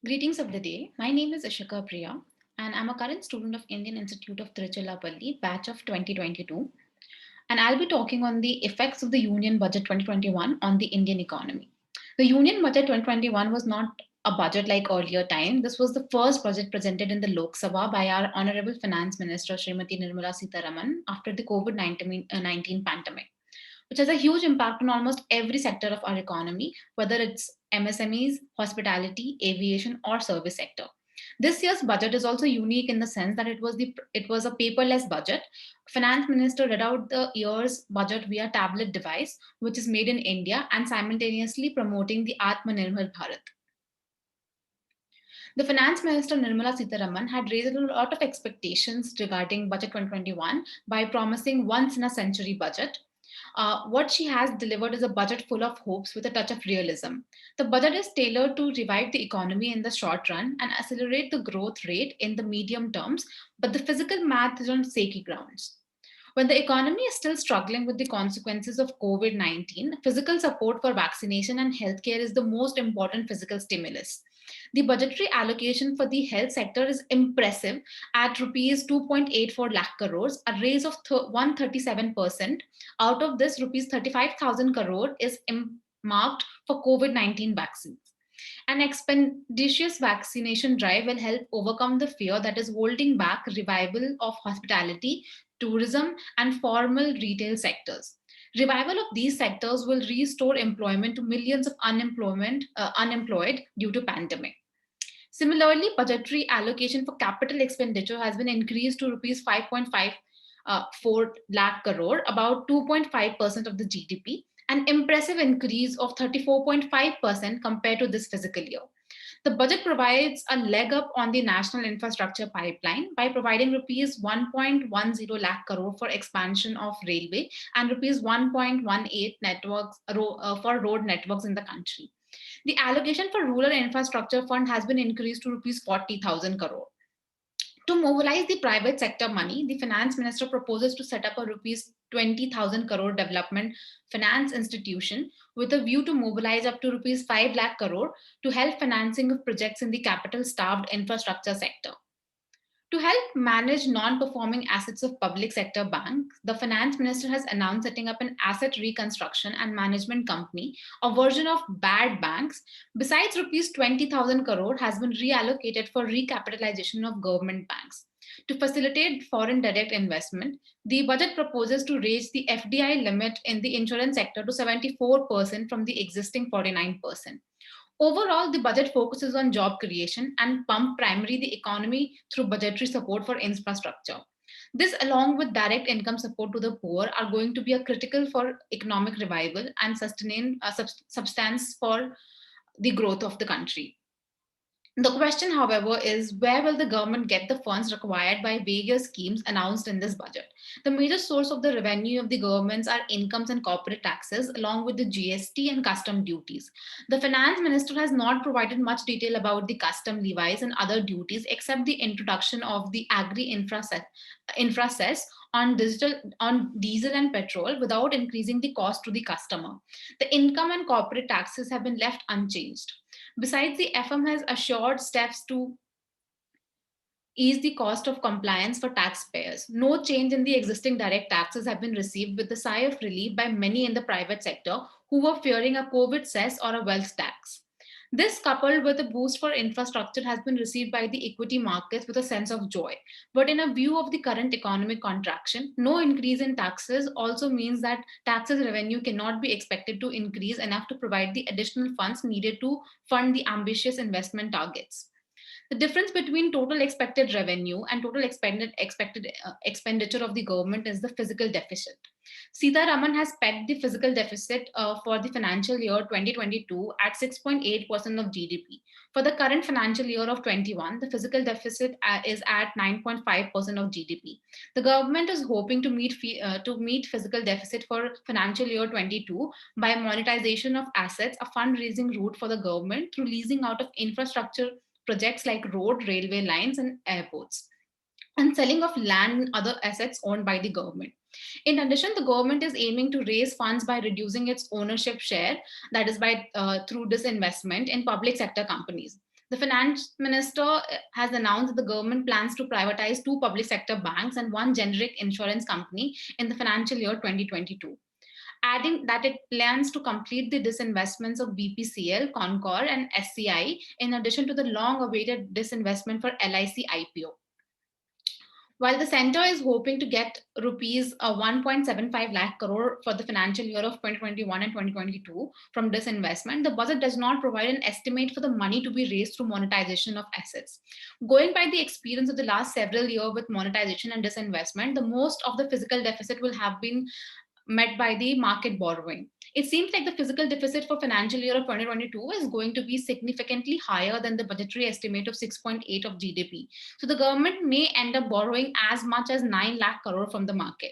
Greetings of the day. My name is Ishika Priya, and I'm a current student of Indian Institute of Tiruchirappalli, batch of 2022. And I'll be talking on the effects of the Union Budget 2021 on the Indian economy. The Union Budget 2021 was not a budget like earlier time. This was the first budget presented in the Lok Sabha by our Honorable Finance Minister Srimati Nirmala Sitharaman after the COVID-19 pandemic, which has a huge impact on almost every sector of our economy, whether it's MSMEs, hospitality, aviation, or service sector. This year's budget is also unique in the sense that it was a paperless budget. Finance Minister read out the year's budget via tablet device, which is made in India and simultaneously promoting the Atmanirbhar Bharat. The Finance Minister Nirmala Sitharaman had raised a lot of expectations regarding Budget 2021 by promising once in a century budget. What she has delivered is a budget full of hopes with a touch of realism. The budget is tailored to revive the economy in the short run and accelerate the growth rate in the medium terms, but the physical math is on shaky grounds. When the economy is still struggling with the consequences of COVID 19, physical support for vaccination and healthcare is the most important physical stimulus. The budgetary allocation for the health sector is impressive at rupees 2.84 lakh crores, a raise of 137%. Out of this, rupees 35,000 crore is marked for COVID-19 vaccines. An expeditious vaccination drive will help overcome the fear that is holding back revival of hospitality, tourism, and formal retail sectors. Revival of these sectors will restore employment to millions of unemployed due to pandemic. Similarly, budgetary allocation for capital expenditure has been increased to rupees 5.54 lakh crore, about 2.5% of the GDP, an impressive increase of 34.5% compared to this fiscal year. The budget provides a leg up on the national infrastructure pipeline by providing rupees 1.10 lakh crore for expansion of railway and rupees 1.18 for road networks in the country. The allocation for rural infrastructure fund has been increased to rupees 40,000 crore. To mobilize the private sector money, the finance minister proposes to set up a rupees 20,000 crore development finance institution with a view to mobilize up to rupees 5 lakh crore to help financing of projects in the capital starved infrastructure sector. To help manage non-performing assets of public sector banks, the finance minister has announced setting up an asset reconstruction and management company, a version of bad banks. Besides rupees 20,000 crore has been reallocated for recapitalization of government banks. To facilitate foreign direct investment, the budget proposes to raise the FDI limit in the insurance sector to 74% from the existing 49%. Overall, the budget focuses on job creation and pump primary the economy through budgetary support for infrastructure. This, along with direct income support to the poor, are going to be a critical for economic revival and sustaining substance for the growth of the country. The question, however, is where will the government get the funds required by various schemes announced in this budget? The major source of the revenue of the governments are incomes and corporate taxes, along with the GST and custom duties. The finance minister has not provided much detail about the custom levies and other duties, except the introduction of the agri infra cess on diesel and petrol without increasing the cost to the customer. The income and corporate taxes have been left unchanged. Besides, the FM has assured steps to ease the cost of compliance for taxpayers. No change in the existing direct taxes have been received, with a sigh of relief by many in the private sector who were fearing a COVID cess or a wealth tax. This, coupled with a boost for infrastructure, has been received by the equity markets with a sense of joy. But in a view of the current economic contraction, no increase in taxes also means that taxes revenue cannot be expected to increase enough to provide the additional funds needed to fund the ambitious investment targets. The difference between total expected revenue and total expected expenditure of the government is the physical deficit. Sita Raman has pegged the physical deficit for the financial year 2022 at 6.8% of GDP. For the current financial year of 21, the physical deficit is at 9.5% of GDP. The government is hoping to meet physical deficit for financial year 22 by monetization of assets, a fundraising route for the government through leasing out of infrastructure projects like road, railway lines, and airports, and selling of land and other assets owned by the government. In addition, the government is aiming to raise funds by reducing its ownership share, that is by through disinvestment in public sector companies. The finance minister has announced that the government plans to privatize two public sector banks and one generic insurance company in the financial year 2022, adding that it plans to complete the disinvestments of BPCL, Concor, and SCI, in addition to the long awaited disinvestment for LIC IPO. While the center is hoping to get rupees 1.75 lakh crore for the financial year of 2021 and 2022 from this investment, the budget does not provide an estimate for the money to be raised through monetization of assets. Going by the experience of the last several years with monetization and disinvestment, the most of the fiscal deficit will have been met by the market borrowing. It seems like the physical deficit for financial year of 2022 is going to be significantly higher than the budgetary estimate of 6.8 of GDP. So the government may end up borrowing as much as 9 lakh crore from the market.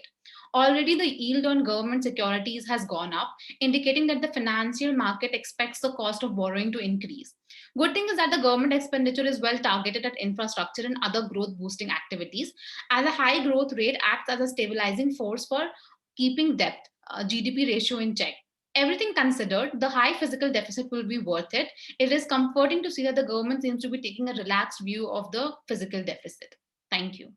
Already the yield on government securities has gone up, indicating that the financial market expects the cost of borrowing to increase. Good thing is that the government expenditure is well targeted at infrastructure and other growth boosting activities, as a high growth rate acts as a stabilizing force for keeping debt GDP ratio in check. Everything considered, the high physical deficit will be worth it. It is comforting to see that the government seems to be taking a relaxed view of the physical deficit. Thank you.